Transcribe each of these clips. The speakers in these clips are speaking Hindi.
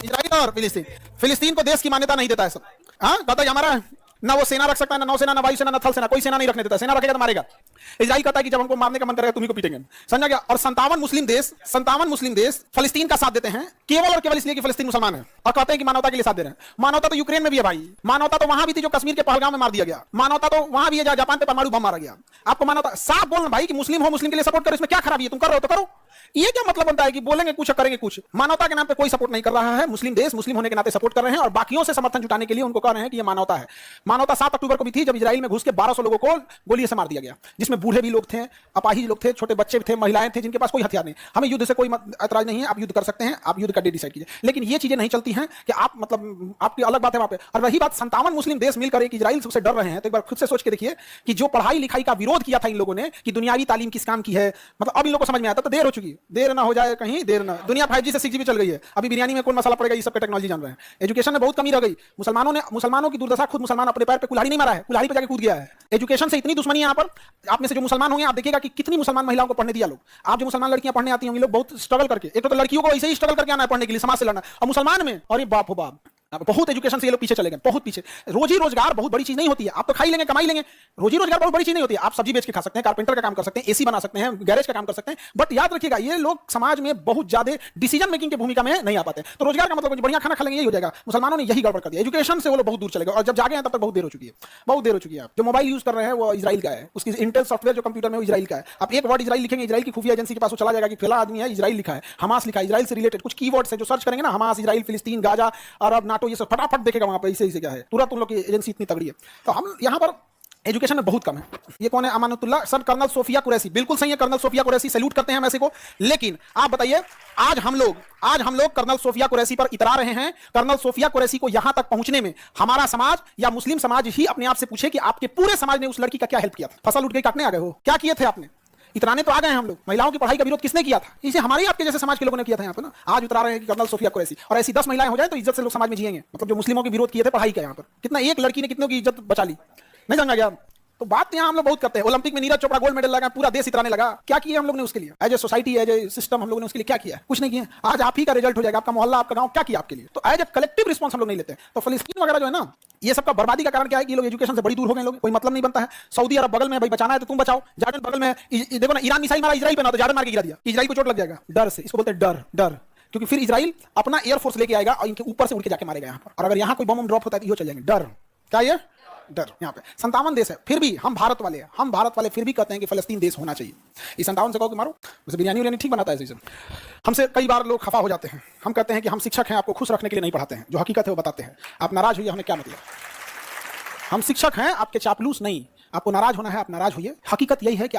इजराइल और फिलिस्तीन, फिलिस्तीन को देश की मान्यता नहीं देता है सब। हाँ, कहता है हमारा ना वो सेना रख सकता है, ना नौसेना, ना वायुसेना, ना थल सेना, कोई सेना नहीं रखने देता। सेना रखेगा तो मारेगा। इजराइल कहता है कि जब हमको मारने का मन करेगा तुम्ही को पीटेंगे। समझा गया? और 57 मुस्लिम देश फलस्तीन का साथ देते हैं केवल और केवल इसलिए कि फलस्तीन मुसलमान है, और कहते हैं कि मानवता के लिए साथ दे रहे हैं। मानवता तो यूक्रेन में भी है भाई, मानवता तो वहां भी थी जो कश्मीर के पहलगाम में मार दिया गया, मानवता तो वहां भी है जहां जापान पे परमाणु बम मारा गया। आपको मानवता साफ बोलना भाई कि मुस्लिम हो, मुस्लिम के लिए सपोर्ट करो, इसमें क्या खराबी है? तुम कर रहे हो तो करो। ये क्या मतलब बनता है कि बोलेंगे कुछ करेंगे कुछ? मानवता के नाम पे कोई सपोर्ट नहीं कर रहा है। मुस्लिम देश मुस्लिम होने के नाते सपोर्ट कर रहे हैं और बाकियों से समर्थन जुटाने के लिए उनको कह रहे हैं कि ये मानवता है। मानवता 7 अक्टूबर को भी थी जब इजराइल में घुस के 1200 लोगों को गोली से मार दिया गया, जिसमें बूढ़े भी लोग थे, अपाहिज लोग थे, छोटे बच्चे थे, महिलाएं थे, जिनके पास कोई हथियार नहीं। हमें युद्ध से कोई ऐतराज नहीं है, आप युद्ध कर सकते हैं, आप युद्ध का डेट डिसाइड कीजिए, लेकिन ये चीजें नहीं चलती हैं कि आप मतलब आपकी अलग बात है वहां पे। और वही बात 57 मुस्लिम देश मिलकर एक इजराइल से डर रहे हैं, तो एक बार खुद से सोच के देखिए कि जो पढ़ाई लिखाई का विरोध किया था इन लोगों ने कि दुनियावी तालीम किस काम की है, मतलब अब इन लोगों को समझ में आता। तो देर हो चुकी है, देर ना हो जाए कहीं, देर ना। दुनिया 5G से 6G चल गई है, अभी बिरयानी में कौन मसाला पड़ेगा, ये सब पे टेक्नोलॉजी जान रहे हैं। एजुकेशन में बहुत कमी रह गई। मुसलमानों की दुर्दशा, खुद मुसलमान अपने पैर पे कुल्हाड़ी नहीं मारा है, कुल्हाड़ी पे जाके कूद गया है। एजुकेशन से इतनी दुश्मनी है यहाँ पर। आप में से जो मुसलमान होंगे आप देखिएगा कि कितनी मुसलमान महिलाओं को पढ़ने दिया लोग। आप जो मुसलमान लड़कियां पढ़ने आती होंगी, लोग बहुत स्ट्रगल करके, एक तो लड़कियों को ऐसे ही स्ट्रगल करके आना है पढ़ने के लिए, समाज से लड़ना, और मुसलमान में अरे बाप हो बाप, बहुत एजुकेशन से ये लोग पीछे चले गए, बहुत पीछे। रोजी रोजगार बहुत बड़ी चीज नहीं होती है, आप तो खाई लेंगे कमाई लेंगे, रोजी रोजगार बहुत बड़ी चीज नहीं होती है। आप सब्जी बेच के खा सकते हैं, कारपेंटर का काम कर सकते हैं, एसी बना सकते हैं, गैरेज का काम कर सकते हैं, बट याद रखिएगा ये लोग समाज में बहुत ज्यादा डिसीजन मेकिंग की भूमिका में नहीं आ पाते। तो रोजगार का मतलब बढ़िया खाना खा लेंगे, यही हो जाएगा। मुसलमानों ने यही गड़बड़ कर दिया, एजुकेशन से वो लोग बहुत दूर चले गए, और जब जागे हैं तब तक बहुत देर हो चुकी है, बहुत देर हो चुकी है। जो मोबाइल यूज कर रहे हैं वो इजराइल का है, उसकी इंटेल सॉफ्टवेयर जो कंप्यूटर में वो इजराइल का है। आप एक वर्ड इजराइल लिखेंगे, इजराइल की खुफिया एजेंसी के पास वो चला जाएगा कि फला आदमी है, इजराइल लिखा है, हमास लिखा है, इजराइल से रिलेटेड कुछ कीवर्ड्स है जो सर्च करेंगे ना, हमास, इजराइल, फिलिस्तीन, गाजा, अरब, नाटो, ये सब फटाफट देखेगा वहां पर इसे क्या है, तुरंत उन लोग की एजेंसी इतनी तगड़ी है। तो हम यहाँ पर एजुकेशन में बहुत कम है। ये कौन है? अमानतुल्लाह सर, कर्नल सोफिया कुरैशी, बिल्कुल सही है, कर्नल सोफिया कुरैशी, सैल्यूट करते हैं हम ऐसे को। लेकिन आप बताइए, आज हम लोग कर्नल सोफिया कुरैशी पर इतरा रहे हैं। कर्नल सोफिया कुरैशी को यहां तक पहुंचने में हमारा समाज या मुस्लिम समाज ही अपने आप से पूछे कि आपके पूरे समाज ने उस लड़की का क्या हेल्प किया था? फसल उठ गई, काटने आ गए हो, क्या किए थे आपने? इतराने तो आ गए हैं हम लोग। महिलाओं की पढ़ाई का विरोध किसने किया था? इसे हमारे आपके जैसे समाज के लोगों ने किया था यहाँ पे ना। आज उतरा रहे हैं कि कर्नल सोफिया कुरैशी, और ऐसी 10 महिलाएं हो जाए तो इज्जत से लोग समाज में जिएंगे। मतलब जो मुस्लिमों के विरोध किए थे पढ़ाई का, यहाँ पर कितना एक लड़की ने कितनों की इज्जत बचा ली, नहीं समझा गया? तो बात यहाँ हम लोग बहुत करते हैं। ओलंपिक में नीरज चोपड़ा गोल्ड मेडल लगा, पूरा देश इतराने लगा। क्या किया हम लोग ने उसके लिए? As a society, as a system हम लोग ने उसके लिए क्या किया? कुछ नहीं किया। आज आप ही का रिजल्ट हो जाएगा, आपका मोहल्ला, आपका गांव क्या किया आपके लिए? तो एज ए कलेक्टिव रिस्पॉन्स हम लोग नहीं लेते। तो फिलिस्तीन वगैरह जो है ना, ये सबका बर्बादी का कारण क्या है कि ये लोग एजुकेशन से बड़ी दूर हो गए। लोग कोई मतलब नहीं बनता है। सऊदी अरब बगल में, भाई बचाना है तो तुम बचाओ। जॉर्डन बगल में, देखो ना, ईरान मिसाइल मारा इजराइल पे ना, तो जॉर्डन मार के गिरा दिया। इजराइल को चोट लग जाएगा, डर से। इसको बोलते हैं डर, डर, क्योंकि फिर इजराइल अपना एयरफोर्स लेके आएगा और इनके ऊपर से उड़ के जाके मारेगा यहाँ पर। और अगर यहाँ कोई बम ड्रॉप होता है तो ये चल जाएंगे। डर, क्या ये डर? यहाँ पे 57 देश है, फिर भी हम भारत वाले फिर भी कहते हैं कि फलस्तीन देश होना चाहिए। इस 57 से कहो कि मारो, जैसे बिरयानी ठीक बनाता है सीजन। हमसे कई बार लोग खफा हो जाते हैं। हम कहते हैं कि हम शिक्षक हैं, आपको खुश रखने के लिए नहीं पढ़ाते हैं, जो हकीकत है वो बताते हैं। आप नाराज हुई, हमें क्या मतलब? हम शिक्षक हैं, आपके चापलूस नहीं। आपको नाराज होना है, आप नाराज होइए। हकीकत यही है कि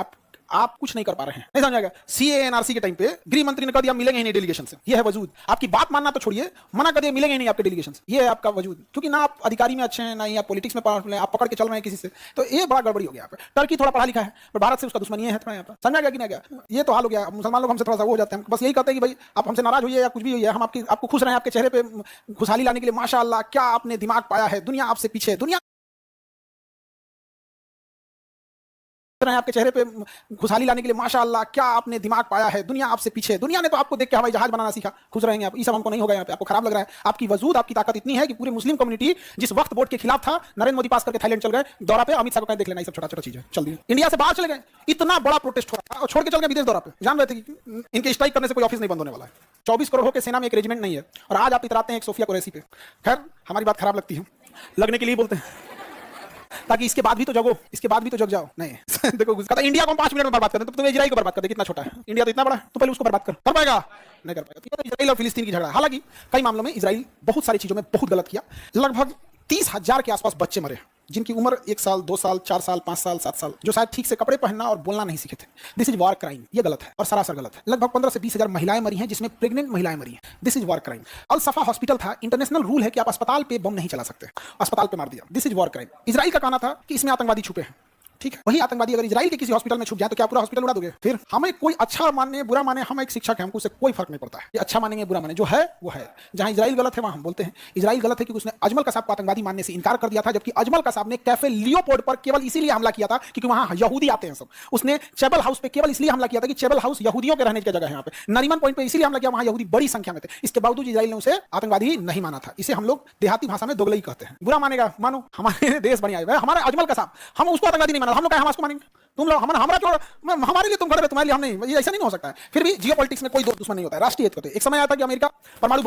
आप कुछ नहीं कर पा रहे हैं, नहीं समझाएगा? सीए एनआरसी के टाइम पे गृह मंत्री ने कह दिया मिलेंगे ही नहीं डेलीगेशन से। ये है वजूद। आपकी बात मानना तो छोड़िए, मना कर दिया मिलेंगे ही नहीं आपके डेलीगेशन से। ये है आपका वजूद, क्योंकि ना आप अधिकारी में अच्छे हैं, ना ही आप पॉलिटिक्स में आप पकड़ के चल रहे हैं किसी से। तो ये बड़ा गड़बड़ी हो गया। टर्की थोड़ा पढ़ा लिखा है, पर भारत से उसका दुश्मनी है थोड़ा। यहाँ पर समझा गया कि नहीं गया? ये तो हाल हो गया। मुसलमान लोग हमसे थोड़ा सा वो हो जाते हैं, बस यही कहते हैं कि भाई आप हमसे नाराज होइए या कुछ भी होइए, हम आपको खुश रहे, आपके चेहरे पे खुशहाली लाने के लिए माशाअल्लाह क्या आपने दिमाग पाया है, दुनिया आपसे पीछे, दुनिया आपके चेहरे पे खुशहाली लाने के लिए माशाअल्लाह क्या आपने दिमाग पाया है, दुनिया आपसे पीछे। दुनिया ने तो आपको देख के हवाई जहाज बनाना सीखा, खुश रहेंगे आप। ये सब हमको नहीं होगा। यहाँ पे आपको खराब लग रहा है। आपकी वजूद, आपकी ताकत इतनी है कि पूरे मुस्लिम कम्युनिटी जिस वक्त वोट के खिलाफ था, नरेंद्र मोदी पास करके थाईलैंड चल गए दौरा पे। अमित शाह को देख लेना, ये सब छोटा छोटा चीज है। चल दिए, इंडिया से बाहर चले गए। इतना बड़ा प्रोटेस्ट हो रहा था और छोड़ के चल गए विदेश दौरा पे। जान रहे थे कि इनके स्ट्राइक करने से कोई ऑफिस नहीं बंद होने वाला है। 24 करोड़ के सेना में एक रेजिमेंट नहीं है, और आज आप इतराते हैं एक सोफिया कुरैशी पे। खैर, हमारी बात खराब लगती है, लगने के लिए बोलते हैं, ताकि इसके बाद भी तो जगो, इसके बाद भी तो जग जाओ। नहीं देखो, कहता इंडिया को हम 5 मिनट में बर्बाद कर दें, तो तुम इजराइल को बर्बाद कर दे। कितना छोटा है इंडिया, तो इतना बड़ा है, तो पहले उसको बर्बाद कर पाएगा? नहीं कर पाएगा। तो इजराइल और फिलिस्तीन की झगड़ा। हालांकि कई मामलों में इजराइल बहुत सारी चीजों में बहुत गलत किया। लगभग 30,000 के आसपास बच्चे मरे, जिनकी उम्र 1 साल, 2 साल, 4 साल, 5 साल, 7 साल, जो शायद ठीक से कपड़े पहनना और बोलना नहीं सीखे थे। This is war crime. ये गलत है और सरासर गलत है। लगभग 15 से 20,000 महिलाएं मरी हैं, जिसमें प्रेग्नेंट महिलाएं मरी हैं। This is war crime. Al Safa hospital था, इंटरनेशनल रूल है कि आप अस्पताल पे बम नहीं चला सकते, अस्पताल पे मार दिया। This is war crime. Israel का कहना था कि इसमें आतंकवादी छुपे हैं, ठीक है, वही आतंकवादी अगर इजराइल के किसी हॉस्पिटल में छुप जाए तो क्या पूरा हॉस्पिटल उड़ा दोगे? फिर हमें कोई अच्छा माने बुरा माने, हम एक शिक्षक है, हमको उससे कोई फर्क नहीं पड़ता है ये अच्छा मानेंगे बुरा माने, जो है वो है। जहां इजराइल गलत है वहां हम बोलते हैं इजराइल गलत है क्योंकि उसने अजमल कसाब को आतंकवादी मानने से इनकार कर दिया था, जबकि अजमल कसाब ने कैफे लियोपोल्ड पर केवल इसीलिए हमला किया था क्योंकि वहां यहूदी आते हैं सब। उसने चेबल हाउस पे केवल इसलिए हमला किया था कि चेबल हाउस यहूदियों के रहने की जगह है, यहाँ पे नरीमन पॉइंट पे इसीलिए हमला किया, वहां यहूदी बड़ी संख्या में थे। इसके बावजूद इजराइल ने उसे आतंकवादी नहीं माना था। इसे हम लोग देहाती भाषा में दोगलई कहते हैं। बुरा मानेगा मानो, हमारे देश बढ़िया है, हमारा अजमल कसाब, हम उसको आतंकवादी नहीं माना, हम लोग हम उसको मानेंगे? तुम लोग हमारा क्यों, हमारे लिए तुम खड़े, तुम्हारे लिए हम नहीं, ऐसा नहीं हो सकता है। फिर भी जियोपॉलिटिक्स में कोई दो दुश्मन नहीं होता है, राष्ट्रीय हित होते हैं। एक समय आया था कि अमेरिका परमाणु